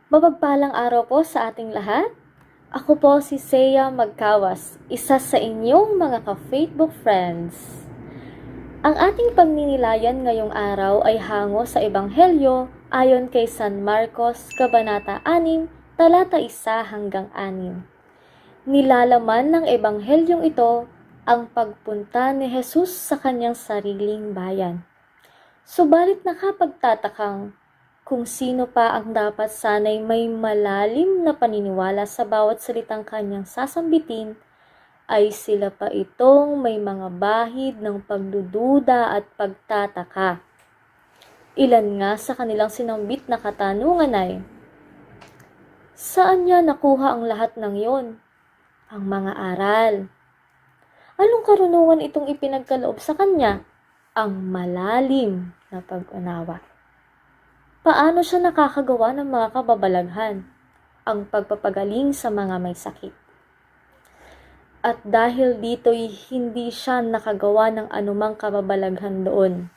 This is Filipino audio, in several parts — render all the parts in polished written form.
Mapagpalang araw po sa ating lahat. Ako po si Seya Magkawas, isa sa inyong mga ka-Facebook friends. Ang ating pagninilayan ngayong araw ay hango sa Ebanghelyo ayon kay San Marcos, Kabanata 6, talata 1 hanggang 6. Nilalaman ng Ebanghelyong ito ang pagpunta ni Jesus sa kanyang sariling bayan. Subalit nakapagtatakang kung sino pa ang dapat sana'y may malalim na paniniwala sa bawat salitang kanyang sasambitin, ay sila pa itong may mga bahid ng pagdududa at pagtataka. Ilan nga sa kanilang sinambit na katanungan ay, saan niya nakuha ang lahat ng yon? Ang mga aral. Anong karunungan itong ipinagkaloob sa kanya? Ang malalim na pag-unawa. Paano siya nakakagawa ng mga kababalaghan? Ang pagpapagaling sa mga may sakit. At dahil dito'y hindi siya nakagawa ng anumang kababalaghan doon.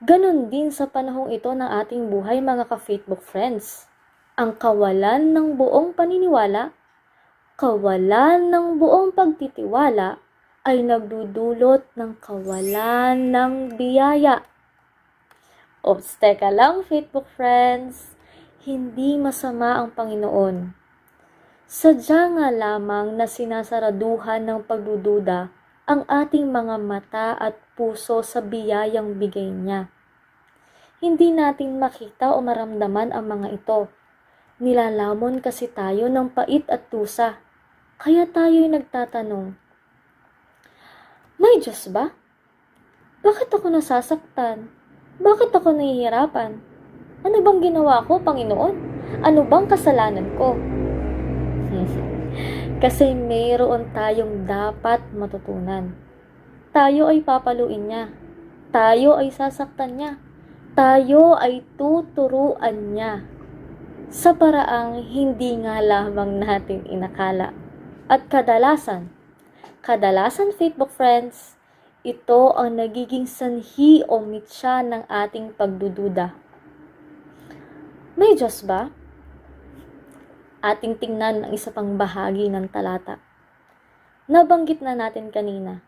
Ganon din sa panahong ito ng ating buhay mga ka-Facebook friends. Ang kawalan ng buong paniniwala, kawalan ng buong pagtitiwala ay nagdudulot ng kawalan ng biyaya. Ops, teka lang, Facebook friends. Hindi masama ang Panginoon. Sadya nga lamang na sinasaraduhan ng pagdududa ang ating mga mata at puso sa biyayang bigay niya. Hindi natin makita o maramdaman ang mga ito. Nilalamon kasi tayo ng pait at tusa. Kaya tayo'y nagtatanong, may Diyos ba? Bakit ako nasasaktan? Bakit ako nahihirapan? Ano bang ginawa ko, Panginoon? Ano bang kasalanan ko? Kasi mayroon tayong dapat matutunan. Tayo ay papaluin niya. Tayo ay sasaktan niya. Tayo ay tuturuan niya. Sa paraang hindi nga lamang natin inakala. At kadalasan Facebook friends, ito ang nagiging sanhi o mitya ng ating pagdududa. May Diyos ba? Ating tingnan ang isa pang bahagi ng talata. Nabanggit na natin kanina,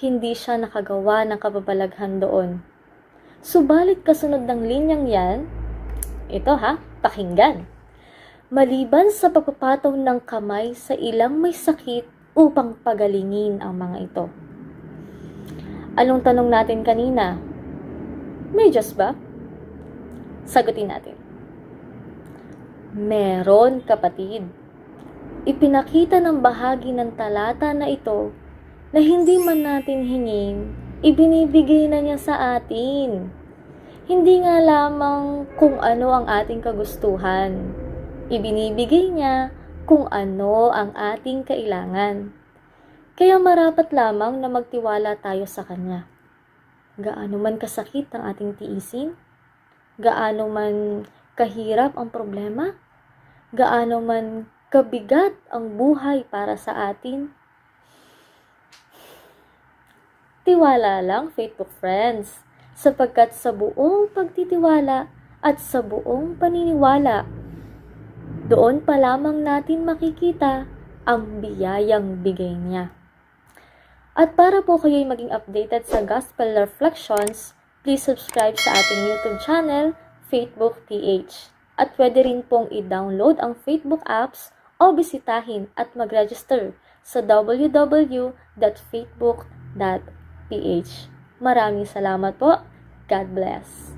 hindi siya nakagawa ng kababalaghan doon. Subalit kasunod ng linyang yan, ito pakinggan. Maliban sa pagpapataw ng kamay sa ilang may sakit upang pagalingin ang mga ito. Anong tanong natin kanina? May Diyos ba? Sagutin natin. Meron, kapatid. Ipinakita ng bahagi ng talata na ito na hindi man natin hingin, ibinibigay na niya sa atin. Hindi nga lamang kung ano ang ating kagustuhan. Ibinibigay niya kung ano ang ating kailangan. Kaya marapat lamang na magtiwala tayo sa Kanya. Gaano man kasakit ang ating tiisin, gaano man kahirap ang problema, gaano man kabigat ang buhay para sa atin, tiwala lang, Facebook friends, sapagkat sa buong pagtitiwala at sa buong paniniwala, doon pa lamang natin makikita ang biyayang bigay niya. At para po kayo'y maging updated sa Gospel Reflections, please subscribe sa ating YouTube channel, Facebook PH. At pwede rin pong i-download ang Facebook apps o bisitahin at mag-register sa www.facebook.ph. Maraming salamat po. God bless.